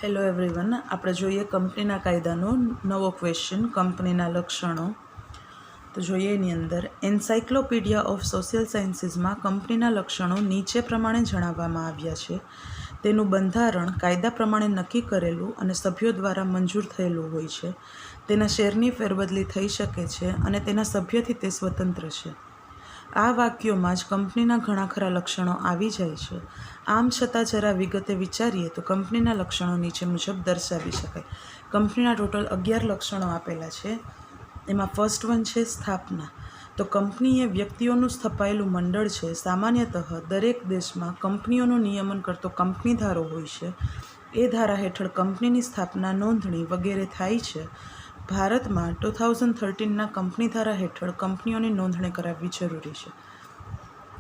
Hello everyone, આપણે જોઈએ કંપનીના કાયદાનો નવો ક્વેશ્ચન, કંપનીના લક્ષણો. તો જોઈએ એની અંદર એન્સાઇક્લોપીડિયા ઓફ સોશિયલ સાયન્સીસમાં કંપનીના લક્ષણો નીચે પ્રમાણે જણાવવામાં આવ્યા છે. તેનું બંધારણ કાયદા પ્રમાણે નક્કી કરેલું અને સભ્યો દ્વારા મંજૂર થયેલું હોય છે. તેના શેરની ફેરબદલી થઈ શકે છે અને તેના સભ્યથી તે સ્વતંત્ર છે. આ વાક્યોમાં જ કંપનીના ઘણા ખરા લક્ષણો આવી જાય છે. આમ છતાં જરા વિગતે વિચારીએ તો કંપનીના લક્ષણો નીચે મુજબ દર્શાવી શકાય. કંપનીના ટોટલ 11 લક્ષણો આપેલા છે. એમાં ફર્સ્ટ વન છે સ્થાપના. તો કંપની એ વ્યક્તિઓનું સ્થપાયેલું મંડળ છે. સામાન્યતઃ દરેક દેશમાં કંપનીઓનું નિયમન કરતો કંપની ધારો હોય છે. એ ધારા હેઠળ કંપનીની સ્થાપના, નોંધણી વગેરે થાય છે. ભારતમાં 2013ના કંપની ધારા હેઠળ કંપનીઓની નોંધણી કરાવવી જરૂરી છે.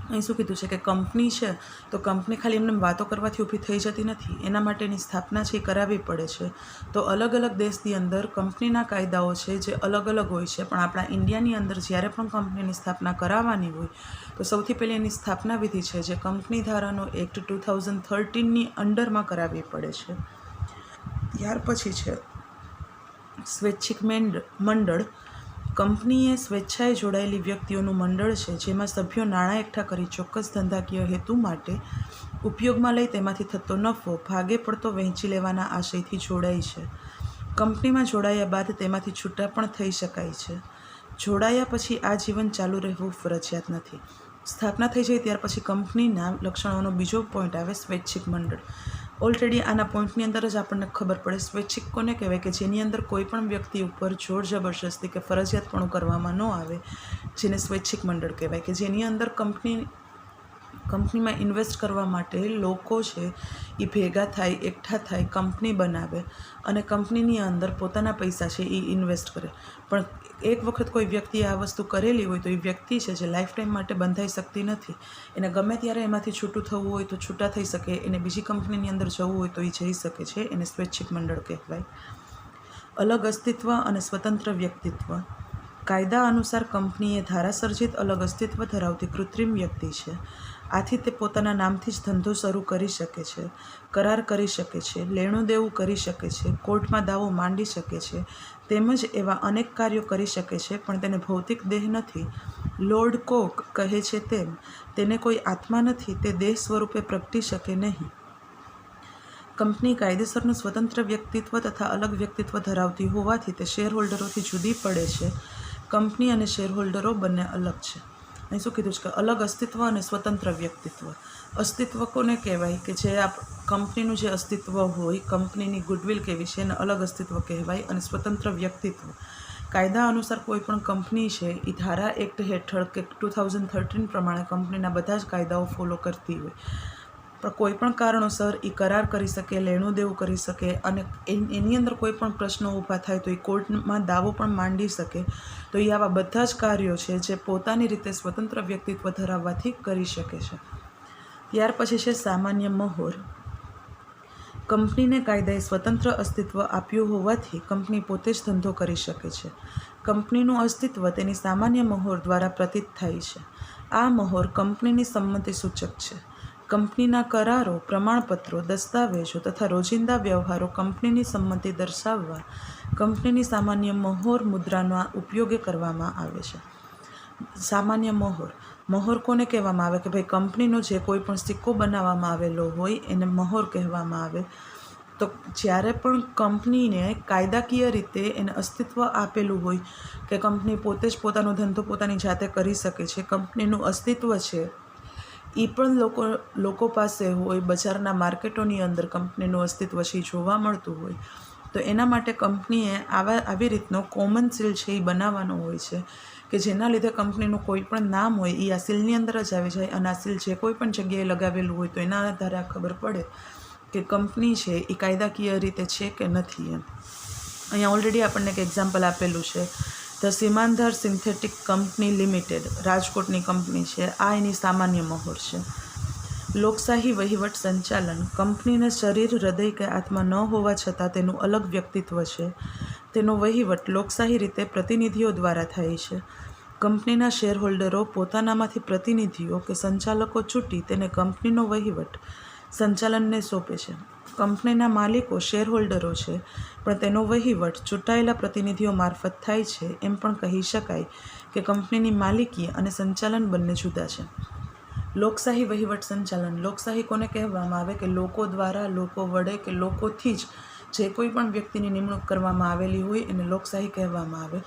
અહીં શું કીધું છે કે કંપની છે તો કંપની ખાલી એમને વાતો કરવાથી ઊભી થઈ જતી નથી. એના માટેની સ્થાપના છે એ કરાવવી પડે છે. તો અલગ અલગ દેશની અંદર કંપનીના કાયદાઓ છે જે અલગ અલગ હોય છે. પણ આપણા ઇન્ડિયાની અંદર જ્યારે પણ કંપનીની સ્થાપના કરાવવાની હોય તો સૌથી પહેલી એની સ્થાપના વિધિ છે જે કંપની ધારાનો એક્ટ 2013ની અંડરમાં કરાવવી પડે છે. ત્યાર પછી છે સ્વૈચ્છિક મંડળ. કંપની એ સ્વેચ્છાએ જોડાયેલી વ્યક્તિઓનું મંડળ છે જેમાં સભ્યો નાણાં એકઠા કરી ચોક્કસ ધંધાકીય હેતુ માટે ઉપયોગમાં લઈ તેમાંથી થતો નફો ભાગે પડતો વહેંચી લેવાના આશયથી જોડાય છે. કંપનીમાં જોડાયા બાદ તેમાંથી છૂટા પણ થઈ શકાય છે. જોડાયા પછી આ જીવન ચાલુ રહેવું ફરજિયાત નથી. સ્થાપના થઈ જાય ત્યાર પછી કંપનીના લક્ષણોનો બીજો પોઈન્ટ આવે સ્વૈચ્છિક મંડળ. ઓલરેડી આના પોઈન્ટની અંદર જ આપણને ખબર પડે સ્વૈચ્છિક કોને કહેવાય કે જેની અંદર કોઈ પણ વ્યક્તિ ઉપર જોર જબરજસ્તી કે ફરજિયાતપણું કરવામાં ન આવે, જેને સ્વૈચ્છિક મંડળ કહેવાય. કે જેની અંદર કંપનીમાં ઇન્વેસ્ટ કરવા માટે લોકો છે એ ભેગા થાય, એકઠા થાય, કંપની બનાવે અને કંપનીની અંદર પોતાના પૈસા છે એ ઇન્વેસ્ટ કરે. પણ એક વખત કોઈ વ્યક્તિએ આ વસ્તુ કરેલી હોય તો એ વ્યક્તિ છે જે લાઈફ ટાઈમ માટે બંધાઈ શકતી નથી. એને ગમે ત્યારે એમાંથી છૂટું થવું હોય તો છૂટા થઈ શકે. એને બીજી કંપનીની અંદર જવું હોય તો એ જઈ શકે છે. એને સ્વૈચ્છિક મંડળ કહેવાય. અલગ અસ્તિત્વ અને સ્વતંત્ર વ્યક્તિત્વ. કાયદા અનુસાર કંપની એ ધારાસર્જિત અલગ અસ્તિત્વ ધરાવતી કૃત્રિમ વ્યક્તિ છે. આથી તે પોતાના નામથી જ ધંધો શરૂ કરી શકે છે, કરાર કરી શકે છે, લેણું દેવું કરી શકે છે, કોર્ટમાં દાવો માંડી શકે છે, તેમજ એવા અનેક કાર્યો કરી શકે છે. પણ તેને ભૌતિક દેહ નથી. લોર્ડ કોક કહે છે તેમ તેને કોઈ આત્મા નથી. તે દેહ સ્વરૂપે પ્રગટી શકે નહીં. કંપની કાયદેસરનું સ્વતંત્ર વ્યક્તિત્વ તથા અલગ વ્યક્તિત્વ ધરાવતી હોવાથી તે શેરહોલ્ડરોથી જુદી પડે છે. કંપની અને શેરહોલ્ડરો બંને અલગ છે. અહીં શું કીધું છે કે અલગ અસ્તિત્વ અને સ્વતંત્ર વ્યક્તિત્વ. અસ્તિત્વ કોને કહેવાય કે જે કંપનીનું જે અસ્તિત્વ હોય, કંપનીની ગુડવિલ કેવી છે એને અલગ અસ્તિત્વ કહેવાય. અને સ્વતંત્ર વ્યક્તિત્વ કાયદા અનુસાર કોઈ પણ કંપની છે એ ધારા એક્ટ હેઠળ કે 2013 પ્રમાણે કંપનીના બધા જ કાયદાઓ ફોલો કરતી હોય. પણ કોઈ પણ કારણોસર એ કરાર કરી શકે, લેણું દેવું કરી શકે અને એની અંદર કોઈ પણ પ્રશ્નો ઊભા થાય તો એ કોર્ટમાં દાવો પણ માંડી શકે. તો એ આવા બધા જ કાર્યો છે જે પોતાની રીતે સ્વતંત્ર વ્યક્તિત્વ ધરાવવાથી કરી શકે છે. ત્યાર પછી છે સામાન્ય મહોર. કંપનીને કાયદાએ સ્વતંત્ર અસ્તિત્વ આપ્યું હોવાથી કંપની પોતે જ ધંધો કરી શકે છે. કંપનીનું અસ્તિત્વ તેની સામાન્ય મહોર દ્વારા પ્રતીત થાય છે. આ મહોર કંપનીની સંમતિ સૂચક છે. કંપનીના કરારો, પ્રમાણપત્રો, દસ્તાવેજો તથા રોજિંદા વ્યવહારો કંપનીની સંમતિ દર્શાવવા કંપનીની સામાન્ય મહોર મુદ્રાનો ઉપયોગ કરવામાં આવે છે. સામાન્ય મહોર કોને કહેવામાં આવે કે ભાઈ કંપનીનો જે કોઈ પણ સિક્કો બનાવવામાં આવેલો હોય એને મહોર કહેવામાં આવે. તો જ્યારે પણ કંપનીને કાયદાકીય રીતે એને અસ્તિત્વ આપેલું હોય કે કંપની પોતે જ પોતાનો ધંધો પોતાની જાતે કરી શકે છે, કંપનીનું અસ્તિત્વ છે એ પણ લોકો પાસે હોય, બજારના માર્કેટોની અંદર કંપનીનું અસ્તિત્વ છે એ જોવા મળતું હોય, તો એના માટે કંપનીએ આવી રીતનો કોમન સીલ છે એ બનાવવાનો હોય છે કે જેના લીધે કંપનીનું કોઈ પણ નામ હોય એ આ સીલની અંદર જ આવી જાય. અને આ સીલ જે કોઈ પણ જગ્યાએ લગાવેલું હોય તો એના આધારે ખબર પડે કે કંપની છે એ કાયદાકીય રીતે છે કે નથી એમ. અહીંયા ઓલરેડી આપણને એક એક્ઝામ્પલ આપેલું છે. ધ સીમાંધાર સિન્થેટિક કંપની લિમિટેડ, રાજકોટની કંપની છે. આ એની સામાન્ય મહોર છે. લોકશાહી વહીવટ સંચાલન. કંપનીને શરીર, હૃદય કે આત્મા ન હોવા છતાં તેનું અલગ વ્યક્તિત્વ છે. તેનો વહીવટ લોકશાહી રીતે પ્રતિનિધિઓ દ્વારા થાય છે. કંપનીના શેરહોલ્ડરો પોતાનામાંથી પ્રતિનિધિઓ કે સંચાલકો ચૂંટી તેને કંપનીનો વહીવટ સંચાલનને સોંપે છે. કંપનીના માલિકો શેરહોલ્ડરો છે, પણ તેનો વહીવટ ચૂંટાયેલા પ્રતિનિધિઓ મારફત થાય છે. એમ પણ કહી શકાય કે કંપનીની માલિકી અને સંચાલન બંને જુદા છે. લોકશાહી વહીવટ સંચાલન. લોકશાહી કોને કહેવામાં આવે? કે લોકો દ્વારા, લોકો વડે કે લોકોથી જ જે કોઈ પણ વ્યક્તિની નિમણૂક કરવામાં આવેલી હોય એને લોકશાહી કહેવામાં આવે.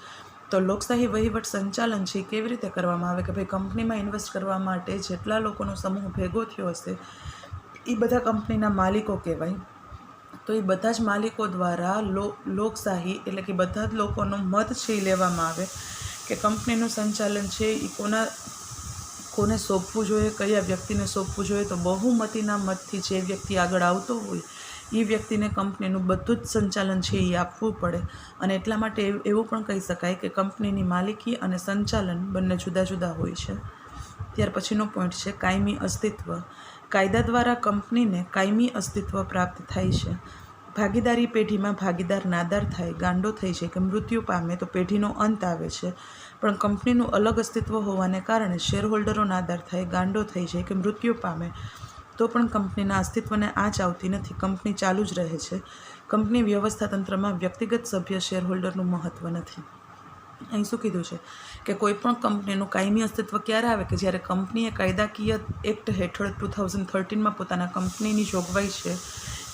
તો લોકશાહી વહીવટ સંચાલન છે એ કેવી રીતે કરવામાં આવે? કે ભાઈ, કંપનીમાં ઇન્વેસ્ટ કરવા માટે જેટલા લોકોનો સમૂહ ભેગો થયો હશે એ બધા કંપનીના માલિકો કહેવાય. તો એ બધા જ માલિકો દ્વારા લોકશાહી એટલે કે બધા જ લોકોનો મત છે એ લેવામાં આવે કે કંપનીનું સંચાલન છે એ કોને સોંપવું જોઈએ, કયા વ્યક્તિને સોંપવું જોઈએ. તો બહુમતીના મતથી જે વ્યક્તિ આગળ આવતો હોય એ વ્યક્તિને કંપનીનું બધું જ સંચાલન છે એ આપવું પડે. અને એટલા માટે એવું પણ કહી શકાય કે કંપનીની માલિકી અને સંચાલન બંને જુદા જુદા હોય છે. ત્યાર પછીનો પોઈન્ટ છે કાયમી અસ્તિત્વ. કાયદા દ્વારા કંપનીને કાયમી અસ્તિત્વ પ્રાપ્ત થાય છે. ભાગીદારી પેઢીમાં ભાગીદાર નાદાર થાય, ગાંડો થઈ જાય કે મૃત્યુ પામે તો પેઢીનો અંત આવે છે. પણ કંપનીનું અલગ અસ્તિત્વ હોવાને કારણે શેરહોલ્ડરો નાદાર થાય, ગાંડો થઈ જાય કે મૃત્યુ પામે તો પણ કંપનીના અસ્તિત્વને આંચ આવતી નથી. કંપની ચાલુ જ રહે છે. કંપની વ્યવસ્થા તંત્રમાં વ્યક્તિગત સભ્ય શેરહોલ્ડરનું મહત્ત્વ નથી. અહીં શું કીધું છે કે કોઈ પણ કંપનીનું કાયમી અસ્તિત્વ ક્યારે આવે? કે જ્યારે કંપનીએ કાયદાકીય એક્ટ હેઠળ 2013માં પોતાના કંપનીની જોગવાઈ છે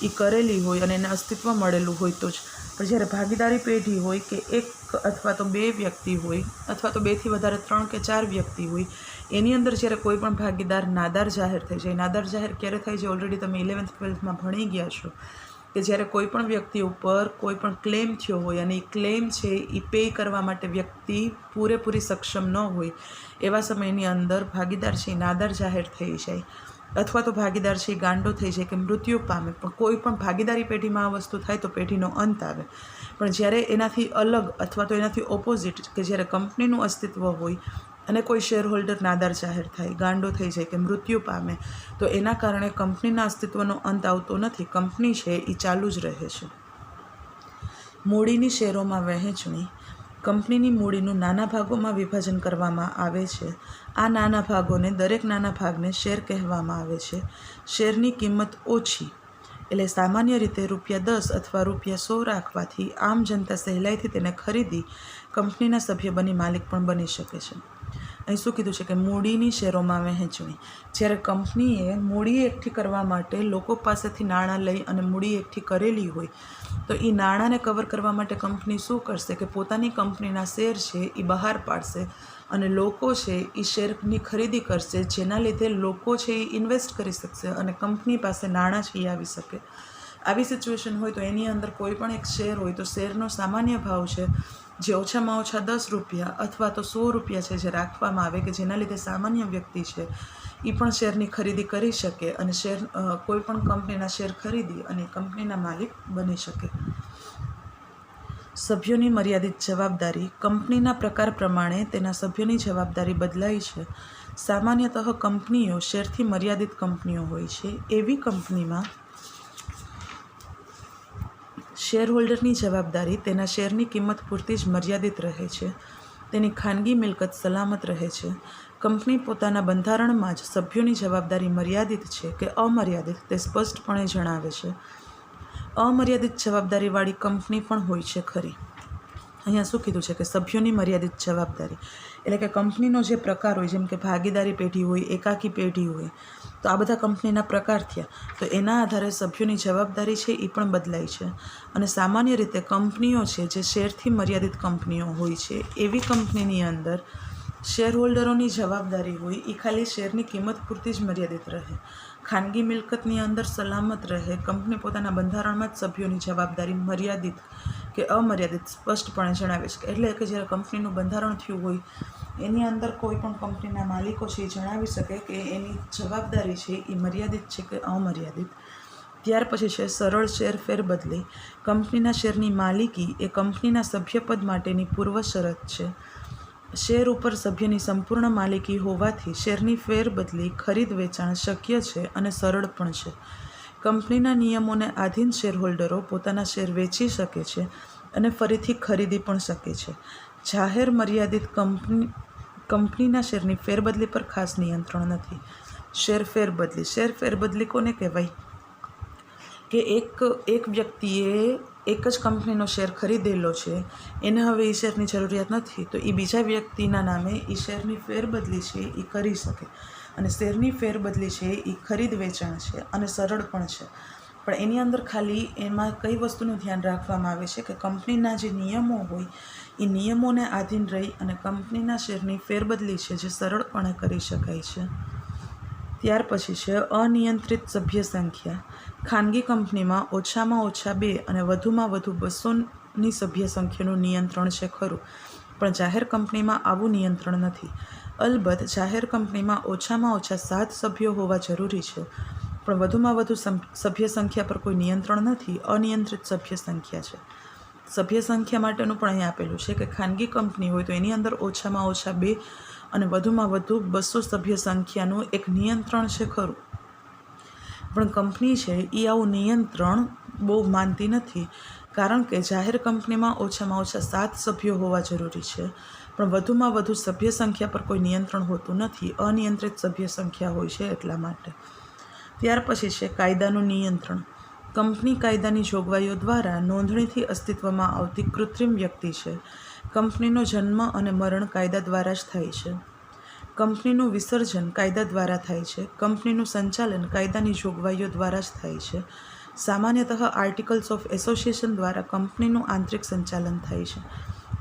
એ કરેલી હોય અને એને અસ્તિત્વ મળેલું હોય તો જ. પણ જ્યારે ભાગીદારી પેઢી હોય કે એક અથવા તો બે વ્યક્તિ હોય અથવા તો બેથી વધારે 3 કે 4 વ્યક્તિ હોય, એની અંદર જ્યારે કોઈ પણ ભાગીદાર નાદાર જાહેર થઈ જાય. નાદાર જાહેર ક્યારે થાય છે? ઓલરેડી તમે 11th-12thમાં ભણી ગયા છો કે જ્યારે કોઈ પણ વ્યક્તિ ઉપર કોઈ પણ ક્લેમ થયો હોય અને એ ક્લેમ છે એ પે કરવા માટે વ્યક્તિ પૂરેપૂરી સક્ષમ ન હોય એવા સમયની અંદર ભાગીદાર છે એ નાદાર જાહેર થઈ જાય અથવા તો ભાગીદાર છે એ ગાંડો થઈ જાય કે મૃત્યુ પામે. પણ કોઈ પણ ભાગીદારી પેઢીમાં આ વસ્તુ થાય તો પેઢીનો અંત આવે. પણ જ્યારે એનાથી અલગ અથવા તો એનાથી ઓપોઝિટ કે જ્યારે કંપનીનું અસ્તિત્વ હોય અને કોઈ શેરહોલ્ડર નાદાર જાહેર થાય, ગાંડો થઈ જાય કે મૃત્યુ પામે તો એના કારણે કંપનીના અસ્તિત્વનો અંત આવતો નથી. કંપની છે એ ચાલુ જ રહે છે. મૂડીની શેરોમાં વહેંચણી. કંપનીની મૂડીનું નાના ભાગોમાં વિભાજન કરવામાં આવે છે. આ નાના ભાગોને દરેક નાના ભાગને શેર કહેવામાં આવે છે. શેરની કિંમત ઓછી એટલે સામાન્ય રીતે ₹10 અથવા ₹100 રાખવાથી આમ જનતા સહેલાઈથી તેને ખરીદી કંપનીના સભ્ય બની માલિક પણ બની શકે છે. અહીં શું કીધું છે કે મૂડીની શેરોમાં વહેંચણી. જ્યારે કંપનીએ મૂડી એકઠી કરવા માટે લોકો પાસેથી નાણાં લઈ અને મૂડી એકઠી કરેલી હોય તો એ નાણાંને કવર કરવા માટે કંપની શું કરશે કે પોતાની કંપનીના શેર છે એ બહાર પાડશે અને લોકો છે એ શેરની ખરીદી કરશે, જેના લીધે લોકો છે એ ઇન્વેસ્ટ કરી શકશે અને કંપની પાસે નાણાં છે એ આવી શકે. આવી સિચ્યુએશન હોય તો એની અંદર કોઈ પણ એક શેર હોય તો શેરનો સામાન્ય ભાવ છે જે ઓછામાં ઓછા ₹10 અથવા તો ₹100 છે જે રાખવામાં આવે કે જેના લીધે સામાન્ય વ્યક્તિ છે એ પણ શેરની ખરીદી કરી શકે અને કોઈ પણ કંપનીના શેર ખરીદી અને કંપનીના માલિક બની શકે. સભ્યોની મર્યાદિત જવાબદારી. કંપનીના પ્રકાર પ્રમાણે તેના સભ્યોની જવાબદારી બદલાય છે. સામાન્યતઃ કંપનીઓ શેરથી મર્યાદિત કંપનીઓ હોય છે. એવી કંપનીમાં શેરહોલ્ડરની જવાબદારી તેના શેરની કિંમત પૂરતી જ મર્યાદિત રહે છે. તેની ખાનગી મિલકત સલામત રહે છે. કંપની પોતાના બંધારણમાં જ સભ્યોની જવાબદારી મર્યાદિત છે કે અમર્યાદિત તે સ્પષ્ટપણે જણાવે છે. અમર્યાદિત જવાબદારીવાળી કંપની પણ હોય છે ખરી. અહીંયા શું કીધું છે કે સભ્યોની મર્યાદિત જવાબદારી એટલે કે કંપનીનો જે પ્રકાર હોય, જેમ કે ભાગીદારી પેઢી હોય, એકાકી પેઢી હોય, તો આ બધા કંપનીના પ્રકાર થયા. તો એના આધારે સભ્યોની જવાબદારી છે એ પણ બદલાય છે. અને સામાન્ય રીતે કંપનીઓ છે જે શેરથી મર્યાદિત કંપનીઓ હોય છે એવી કંપનીની અંદર શેરહોલ્ડરોની જવાબદારી હોય એ ખાલી શેરની કિંમત પૂરતી જ મર્યાદિત રહે. ખાનગી મિલકતની અંદર સલામત રહે. કંપની પોતાના બંધારણમાં જ સભ્યોની જવાબદારી મર્યાદિત કે અમર્યાદિત સ્પષ્ટપણે જણાવે છે. એટલે કે જ્યારે કંપનીનું બંધારણ થયું હોય એની અંદર કોઈ પણ કંપનીના માલિકો છે એ જણાવી શકે કે એની જવાબદારી છે એ મર્યાદિત છે કે અમર્યાદિત. ત્યાર પછી છે સરળ શેર ફેરબદલી. કંપનીના શેરની માલિકી એ કંપનીના સભ્યપદ માટેની પૂર્વ શરત છે. શેર ઉપર સભ્યની સંપૂર્ણ માલિકી હોવાથી શેરની ફેરબદલી, ખરીદ વેચાણ શક્ય છે અને સરળ પણ છે. કંપનીના નિયમોને આધીન શેરહોલ્ડરો પોતાના શેર વેચી શકે છે અને ફરીથી ખરીદી પણ શકે છે. જાહેર મર્યાદિત કંપનીના શેરની ફેરબદલી પર ખાસ નિયંત્રણ નથી. શેર ફેરબદલી. શેર ફેરબદલી કોને કહેવાય? કે એક વ્યક્તિએ એક જ કંપનીનો શેર ખરીદેલો છે, એને હવે એ શેરની જરૂરિયાત નથી, તો એ બીજા વ્યક્તિના નામે એ શેરની ફેરબદલી છે એ કરી શકે. અને શેરની ફેરબદલી છે એ ખરીદ વેચાણ છે અને સરળ પણ છે. પણ એની અંદર ખાલી એમાં કઈ વસ્તુનું ધ્યાન રાખવામાં આવે છે કે કંપનીના જે નિયમો હોય એ નિયમોને આધીન રહી અને કંપનીના શેરની ફેરબદલી છે જે સરળપણે કરી શકાય છે. ત્યાર પછી છે અનિયંત્રિત સભ્ય સંખ્યા. ખાનગી કંપનીમાં ઓછામાં ઓછા 2 અને વધુમાં વધુ 200ની સભ્ય સંખ્યાનું નિયંત્રણ છે ખરું, પણ જાહેર કંપનીમાં આવું નિયંત્રણ નથી. અલબત્ત જાહેર કંપનીમાં ઓછામાં ઓછા 7 સભ્યો હોવા જરૂરી છે, પણ વધુમાં વધુ સભ્ય સંખ્યા પર કોઈ નિયંત્રણ નથી. અનિયંત્રિત સભ્ય સંખ્યા છે. સભ્ય સંખ્યા માટેનું પણ અહીં આપેલું છે કે ખાનગી કંપની હોય તો એની અંદર ઓછામાં ઓછા 2 અને વધુમાં વધુ 200 સભ્ય સંખ્યાનું એક નિયંત્રણ છે ખરું, પણ કંપની છે એ આવું નિયંત્રણ બહુ માનતી નથી. કારણ કે જાહેર કંપનીમાં ઓછામાં ઓછા 7 સભ્યો હોવા જરૂરી છે, પણ વધુમાં વધુ સભ્ય સંખ્યા પર કોઈ નિયંત્રણ હોતું નથી. અનિયંત્રિત સભ્ય સંખ્યા હોય છે એટલા માટે. ત્યાર પછી છે કાયદાનું નિયંત્રણ. કંપની કાયદાની જોગવાઈઓ દ્વારા નોંધણીથી અસ્તિત્વમાં આવતી કૃત્રિમ વ્યક્તિ છે. કંપનીનો જન્મ અને મરણ કાયદા દ્વારા જ થાય છે. કંપનીનું વિસર્જન કાયદા દ્વારા થાય છે. કંપનીનું સંચાલન કાયદાની જોગવાઈઓ દ્વારા જ થાય છે. સામાન્યતઃ આર્ટિકલ્સ ઓફ એસોસિએશન દ્વારા કંપનીનું આંતરિક સંચાલન થાય છે.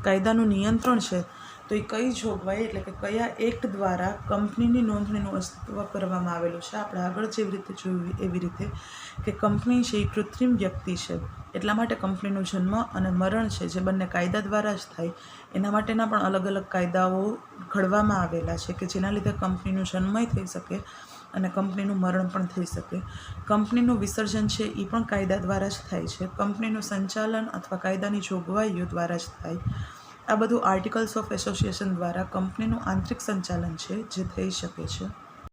કાયદાનું નિયંત્રણ છે તો એ કઈ જોગવાઈ એટલે કે કયા એક્ટ દ્વારા કંપનીની નોંધણીનું અસ્તિત્વ કરવામાં આવેલું છે. આપણે આગળ જેવી રીતે જોયું એવી રીતે કે કંપની છે એ કૃત્રિમ વ્યક્તિ છે, એટલા માટે કંપનીનો જન્મ અને મરણ છે જે બંને કાયદા દ્વારા જ થાય. એના માટેના પણ અલગ અલગ કાયદાઓ ઘડવામાં આવેલા છે કે જેના લીધે કંપનીનું જન્મય થઈ શકે અને કંપનીનું મરણ પણ થઈ શકે. કંપનીનું વિસર્જન છે એ પણ કાયદા દ્વારા જ થાય છે. કંપનીનું સંચાલન અથવા કાયદાની જોગવાઈઓ દ્વારા જ થાય. આ બધું આર્ટિકલ્સ ઓફ એસોસિએશન દ્વારા કંપનીનું આંતરિક સંચાલન છે જે થઈ શકે છે.